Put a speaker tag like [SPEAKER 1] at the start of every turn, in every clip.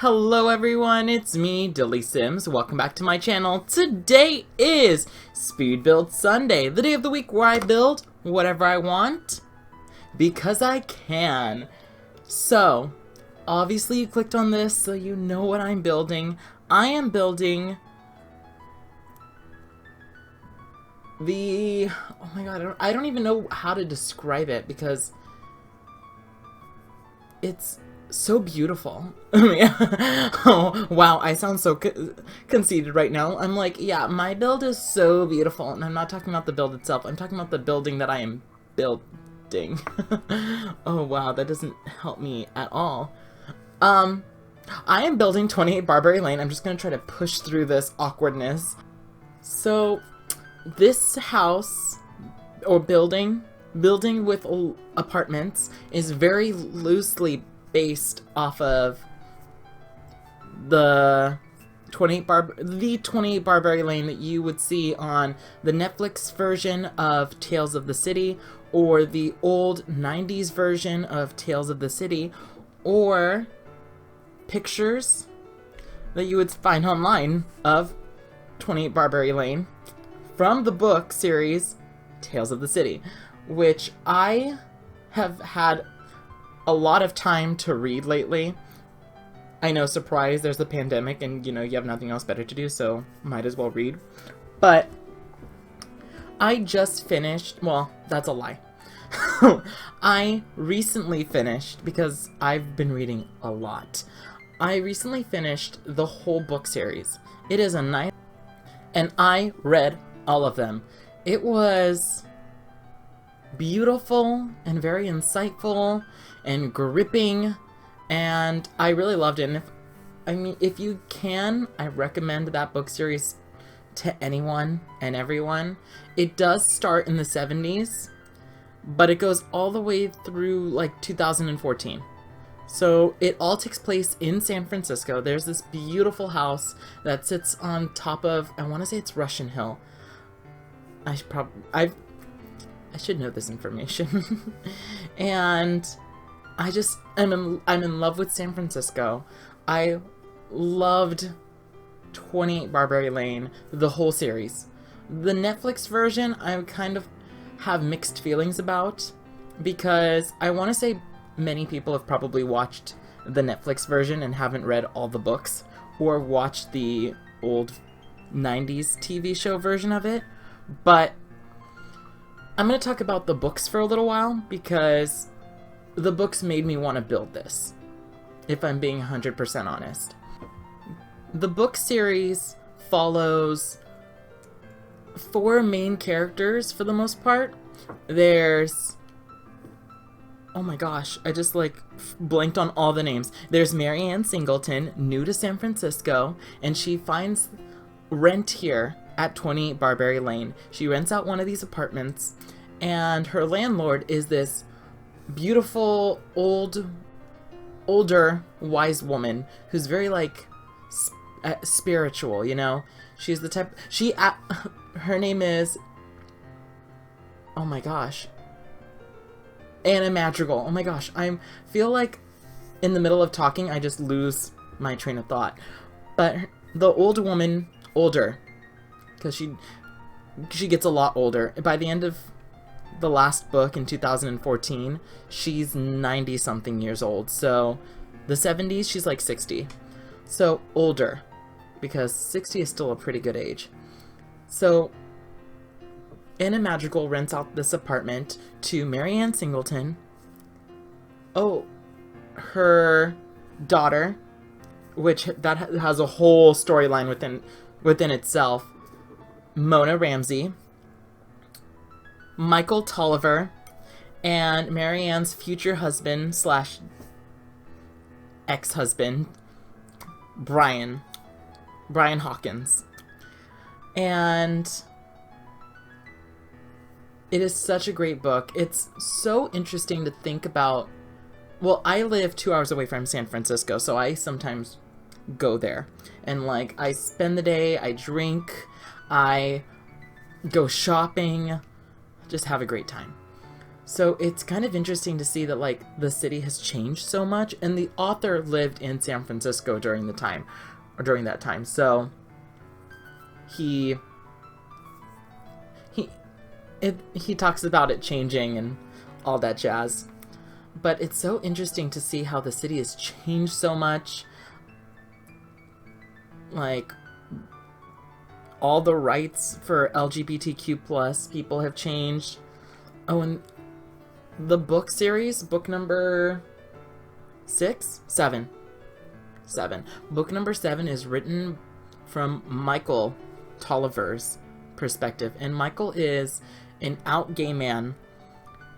[SPEAKER 1] Hello everyone, it's me, DillysSims. Welcome back to my channel. Today is Speed Build Sunday, the day of the week where I build whatever I want because I can. So, obviously you clicked on this so you know what I'm building. I am building the... oh my god, I don't even know how to describe it because it's so beautiful. Oh, wow, I sound so conceited right now. I'm like, yeah, my build is so beautiful, and I'm not talking about the build itself. I'm talking about the building that I am building. Oh, wow, that doesn't help me at all. I am building 28 Barbary Lane. I'm just gonna try to push through this awkwardness. So, this house, or building with apartments, is very loosely based off of the 28 Barbary Lane that you would see on the Netflix version of Tales of the City, or the old 90s version of Tales of the City, or pictures that you would find online of 28 Barbary Lane from the book series Tales of the City, which I have had a lot of time to read lately. I know, surprise, there's the pandemic and, you know, you have nothing else better to do, so might as well read. But I just finished, well, that's a lie. I recently finished, because I've been reading a lot. I recently finished the whole book series. It is a nice, and I read all of them. It was beautiful and very insightful and gripping, and I really loved it. And if you can, I recommend that book series to anyone and everyone. It does start in the 70s, but it goes all the way through like 2014. So it all takes place in San Francisco. There's this beautiful house that sits on top of, I want to say it's Russian Hill. I should know this information. And I'm in love with San Francisco. I loved 28 Barbary Lane, the whole series. The Netflix version, I kind of have mixed feelings about, because I want to say many people have probably watched the Netflix version and haven't read all the books, or watched the old 90s TV show version of it. But I'm going to talk about the books for a little while, because the books made me want to build this, if I'm being 100% honest. The book series follows 4 main characters for the most part. There's... oh my gosh, I just like blanked on all the names. There's Mary Ann Singleton, new to San Francisco, and she finds rent here at 28 Barbary Lane. She rents out one of these apartments, and her landlord is this beautiful older wise woman who's very like spiritual, you know. She's the type, her name is, oh my gosh, Anna Madrigal. Oh my gosh, I feel like in the middle of talking I just lose my train of thought. But the old woman, older, because she gets a lot older. By the end of the last book in 2014, she's 90 something years old. So the 70s, she's like 60. So older, because 60 is still a pretty good age. So Anna Madrigal rents out this apartment to Mary Ann Singleton. Oh, her daughter, which that has a whole storyline within itself. Mona Ramsey, Michael Tolliver, and Mary Ann's future husband slash ex-husband, Brian Hawkins. And it is such a great book. It's so interesting to think about. Well, I live 2 hours away from San Francisco, so I sometimes go there. And like, I spend the day, I drink, I go shopping, just have a great time. So it's kind of interesting to see that like the city has changed so much, and the author lived in San Francisco during the time, or during that time. So he he talks about it changing and all that jazz. But it's so interesting to see how the city has changed so much. Like, all the rights for LGBTQ plus people have changed. Oh, and the book series, book number 7. Book number 7 is written from Michael Tolliver's perspective. And Michael is an out gay man,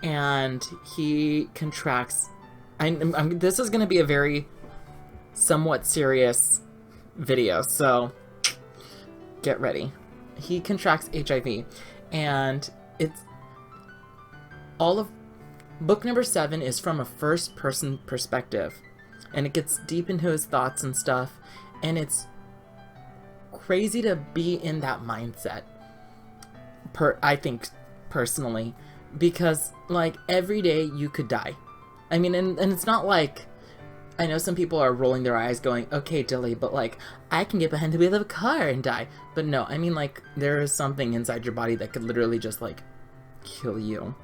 [SPEAKER 1] and he contracts... this is going to be a very somewhat serious video, so get ready. He contracts HIV, and it's all of book number 7 is from a first person perspective, and it gets deep into his thoughts and stuff, and it's crazy to be in that mindset, I think personally, because like every day you could die. I mean, and it's not like, I know some people are rolling their eyes going, okay, Dilly, but like, I can get behind the wheel of a car and die. But no, I mean, like, there is something inside your body that could literally just, like, kill you.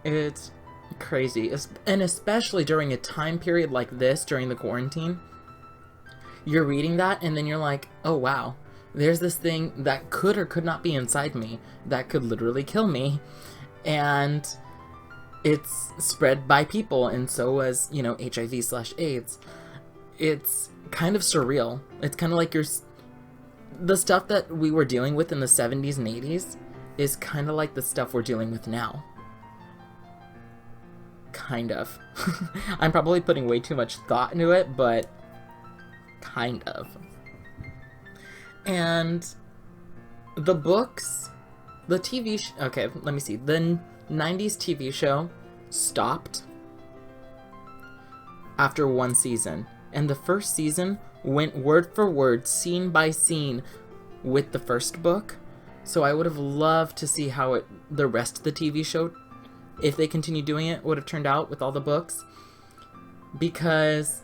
[SPEAKER 1] It's crazy. And especially during a time period like this, during the quarantine, you're reading that, and then you're like, oh, wow, there's this thing that could or could not be inside me that could literally kill me. And it's spread by people, and so was, you know, HIV/AIDS. It's kind of surreal. It's kind of like the stuff that we were dealing with in the 70s and 80s is kind of like the stuff we're dealing with now. Kind of. I'm probably putting way too much thought into it, but kind of. And the books, the TV okay, let me see. The 90s TV show stopped after 1 season, and the first season went word for word, scene by scene with the first book. So I would have loved to see how the rest of the TV show, if they continue doing it, would have turned out with all the books. Because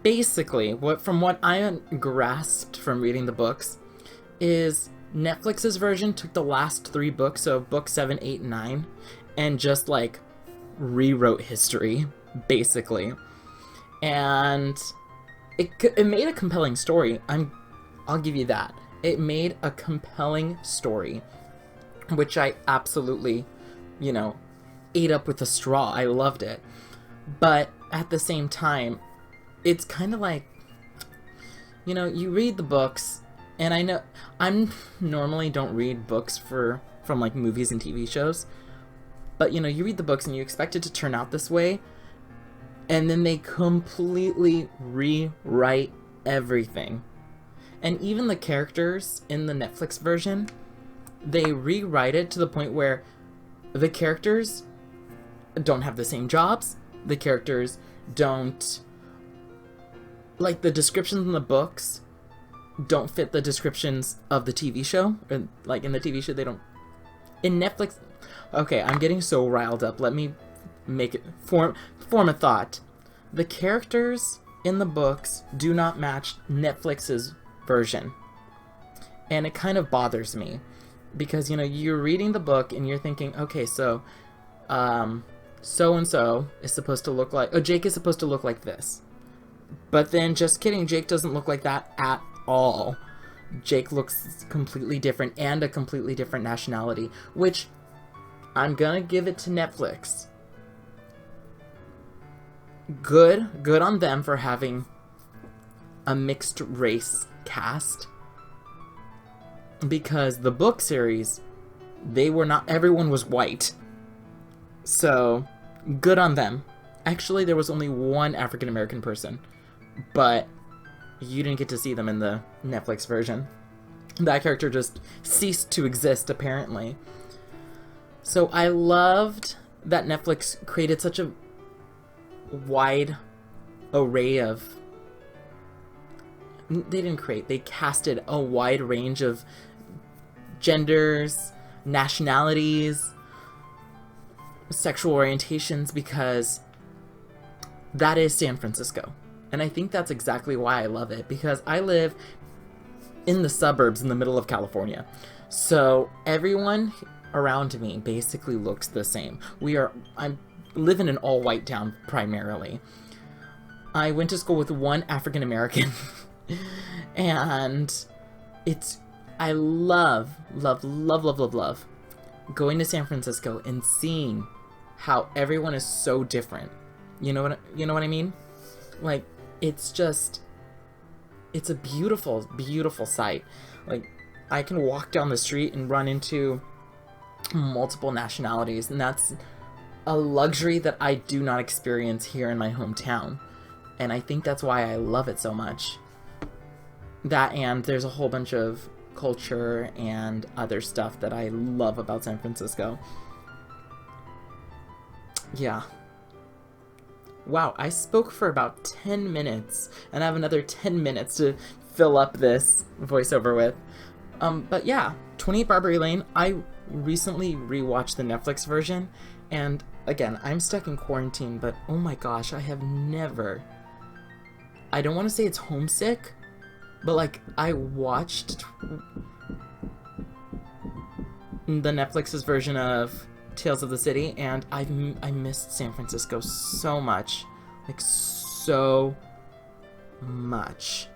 [SPEAKER 1] basically, from what I grasped from reading the books, is Netflix's version took the last 3 books, so book 7, 8, and 9, and just like rewrote history, basically. And it made a compelling story. I'll give you that. It made a compelling story, which I absolutely, you know, ate up with a straw. I loved it. But at the same time, it's kind of like, you know, you read the books, and I know I'm normally don't read books from like movies and TV shows, but you know, you read the books and you expect it to turn out this way, and then they completely rewrite everything. And even the characters in the Netflix version, they rewrite it to the point where the characters don't have the same jobs. The characters don't, like, the descriptions in the books don't fit the descriptions of the TV show. Or, like, in the TV show, they don't. In Netflix, okay, I'm getting so riled up. Let me make it form a thought. The characters in the books do not match Netflix's version, and it kind of bothers me, because, you know, you're reading the book and you're thinking, okay, so so and so is supposed to look like, oh, Jake is supposed to look like this, but then, just kidding, Jake doesn't look like that at all. Jake looks completely different, and a completely different nationality, which I'm gonna give it to Netflix. Good on them for having a mixed race cast, because the book series, everyone was white. So, good on them. Actually, there was only one African American person, but you didn't get to see them in the Netflix version. That character just ceased to exist, apparently. So I loved that Netflix created such a wide array of... They casted a wide range of genders, nationalities, sexual orientations, because that is San Francisco. And I think that's exactly why I love it, because I live in the suburbs in the middle of California. So everyone around me basically looks the same. I live in an all-white town primarily. I went to school with one African American and I love going to San Francisco and seeing how everyone is so different. You know what I mean? Like, it's a beautiful, beautiful sight. Like, I can walk down the street and run into multiple nationalities, and that's a luxury that I do not experience here in my hometown. And I think that's why I love it so much. That, and there's a whole bunch of culture and other stuff that I love about San Francisco. Yeah. Wow, I spoke for about 10 minutes, and I have another 10 minutes to fill up this voiceover with. But yeah, 28 Barbary Lane, I recently rewatched the Netflix version, and again, I'm stuck in quarantine, but oh my gosh, I have never... I don't want to say it's homesick, but like, I watched the Netflix's version of Tales of the City, and I missed San Francisco so much. Like, so much.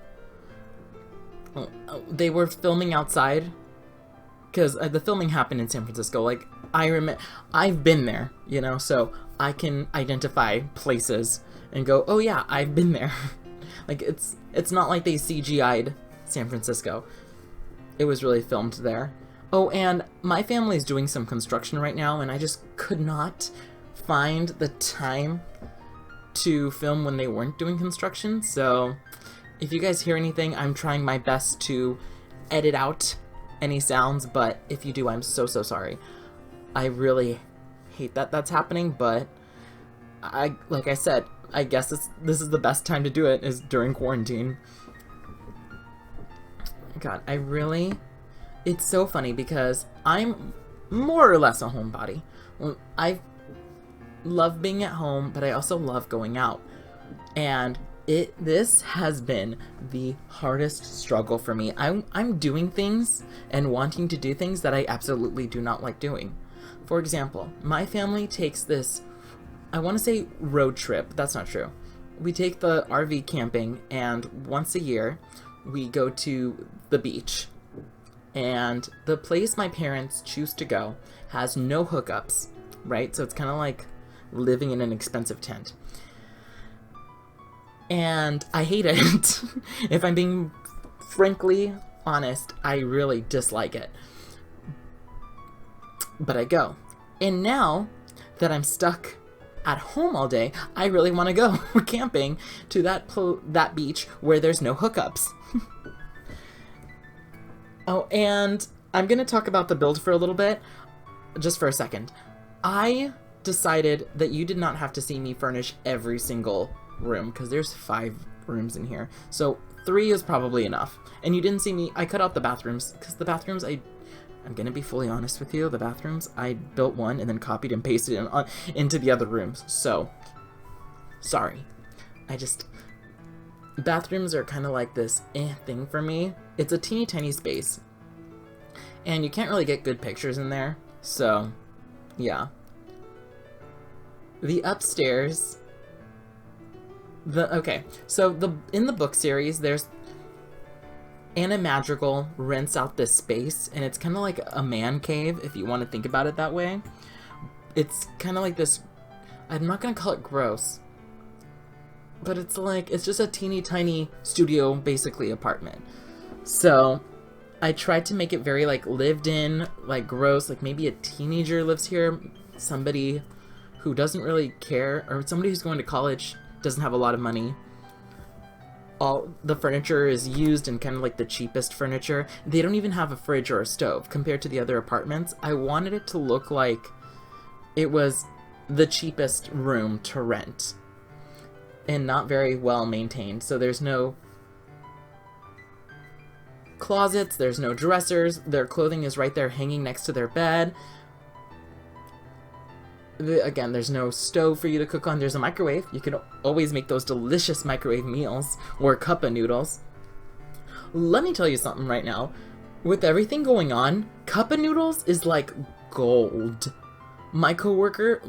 [SPEAKER 1] They were filming outside, because the filming happened in San Francisco. Like, I've been there, you know, so I can identify places and go, oh yeah, I've been there. Like, it's not like they CGI'd San Francisco. It was really filmed there. Oh, and my family's doing some construction right now, and I just could not find the time to film when they weren't doing construction. So if you guys hear anything, I'm trying my best to edit out any sounds, but if you do, I'm so sorry. I really hate that that's happening, but like I said, I guess this is the best time to do it, is during quarantine. God, it's so funny because I'm more or less a homebody. I love being at home, but I also love going out. And this has been the hardest struggle for me. I'm doing things and wanting to do things that I absolutely do not like doing. For example, my family takes this, I want to say road trip. That's not true. We take the RV camping, and once a year we go to the beach. And the place my parents choose to go has no hookups, right? So it's kind of like living in an expensive tent. And I hate it. If I'm being frankly honest, I really dislike it. But I go. And now that I'm stuck at home all day, I really want to go camping to that beach where there's no hookups. Oh, and I'm going to talk about the build for a little bit, just for a second. I decided that you did not have to see me furnish every single room, because there's 5 rooms in here. So 3 is probably enough. And you didn't see me, I cut out the bathrooms, because the bathrooms, I'm going to be fully honest with you, the bathrooms, I built one and then copied and pasted it into the other rooms. So, sorry. Bathrooms are kind of like this thing for me. It's a teeny tiny space, and you can't really get good pictures in there, so yeah. The upstairs, so in the book series, there's Anna Madrigal rents out this space, and it's kind of like a man cave, if you want to think about it that way. It's kind of like this, I'm not going to call it gross, but it's just a teeny tiny studio, basically, apartment. So I tried to make it very like lived in, like gross, like maybe a teenager lives here, somebody who doesn't really care, or somebody who's going to college, doesn't have a lot of money. All the furniture is used and kind of like the cheapest furniture. They don't even have a fridge or a stove compared to the other apartments. I wanted it to look like it was the cheapest room to rent, and not very well maintained. So there's no closets, there's no dressers, their clothing is right there hanging next to their bed. Again, there's no stove for you to cook on. There's a microwave. You can always make those delicious microwave meals or cup of noodles. Let me tell you something right now. With everything going on, cup of noodles is like gold. My coworker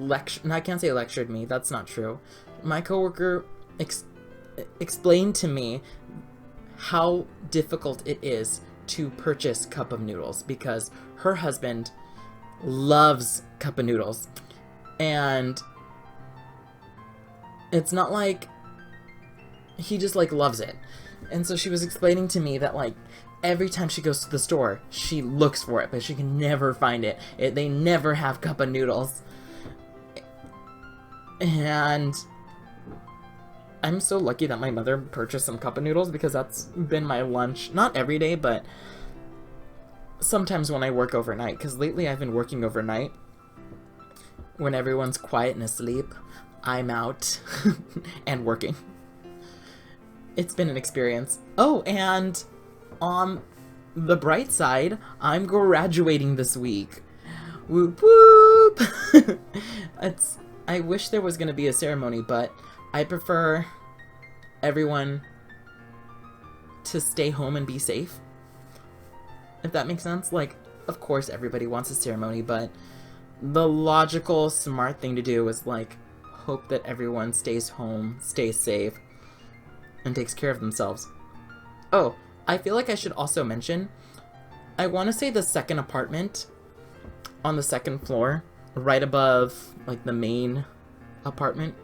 [SPEAKER 1] I can't say lectured me, that's not true. My coworker explained to me how difficult it is to purchase cup of noodles because her husband loves cup of noodles. And it's not like he just like loves it. And so she was explaining to me that like every time she goes to the store, she looks for it, but she can never find it. They never have cup of noodles. And I'm so lucky that my mother purchased some cup of noodles because that's been my lunch. Not every day, but sometimes when I work overnight. Because lately I've been working overnight. When everyone's quiet and asleep, I'm out and working. It's been an experience. Oh, and on the bright side, I'm graduating this week. Whoop whoop! I wish there was going to be a ceremony, but I prefer everyone to stay home and be safe. If that makes sense. Like, of course everybody wants a ceremony, but the logical, smart thing to do is, like, hope that everyone stays home, stays safe, and takes care of themselves. Oh, I feel like I should also mention, I want to say the second apartment on the second floor, right above, like, the main apartment,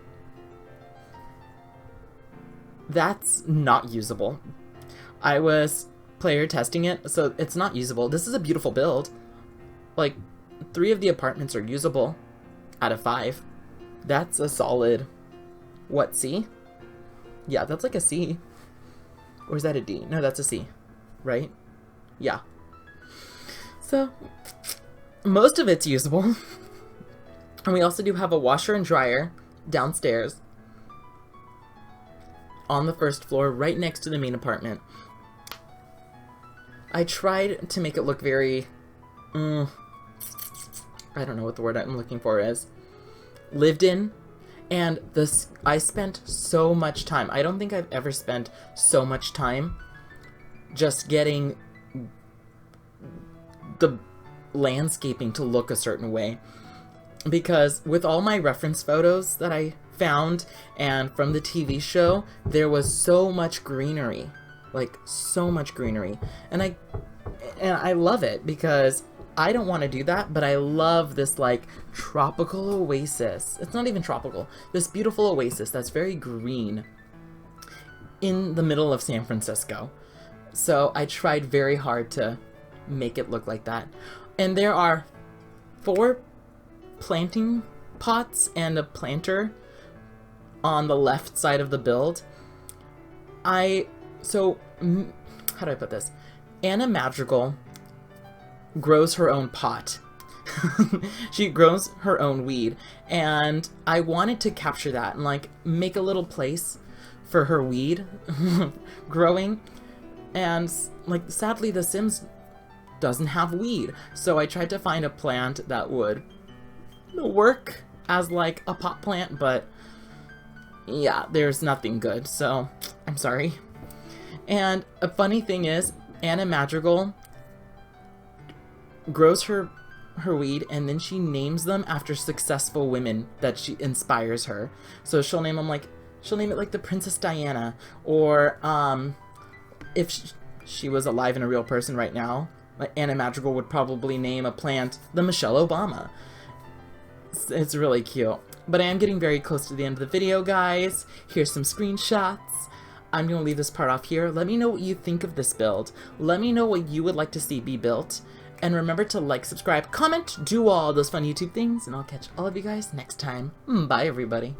[SPEAKER 1] that's not usable. I was player testing it, so it's not usable. This is a beautiful build. Like, 3 of the apartments are usable out of 5. That's a solid, what, C? Yeah, that's like a C. Or is that a D? No, that's a C, right? Yeah. So, most of it's usable. And we also do have a washer and dryer downstairs on the first floor, right next to the main apartment. I tried to make it look very, I don't know what the word I'm looking for is, lived in, and I spent so much time. I don't think I've ever spent so much time just getting the landscaping to look a certain way. Because with all my reference photos that I found and from the TV show, there was so much greenery. Like, so much greenery. And I love it because I don't want to do that, but I love this, like, tropical oasis. It's not even tropical. This beautiful oasis that's very green in the middle of San Francisco. So I tried very hard to make it look like that. And there are 4 planting pots and a planter on the left side of the build. So, how do I put this? Anna Madrigal grows her own pot. She grows her own weed, and I wanted to capture that and, like, make a little place for her weed growing. And, like, sadly the Sims doesn't have weed, so I tried to find a plant that would work as, like, a pot plant, but yeah, there's nothing good, so I'm sorry. And a funny thing is, Anna Madrigal grows her weed, and then she names them after successful women that she inspires her. So she'll name it like the Princess Diana, or if she was alive and a real person right now, like Anna Madrigal would probably name a plant the Michelle Obama. It's really cute. But I am getting very close to the end of the video, guys. Here's some screenshots. I'm going to leave this part off here. Let me know what you think of this build. Let me know what you would like to see be built. And remember to like, subscribe, comment, do all those fun YouTube things, and I'll catch all of you guys next time. Bye, everybody.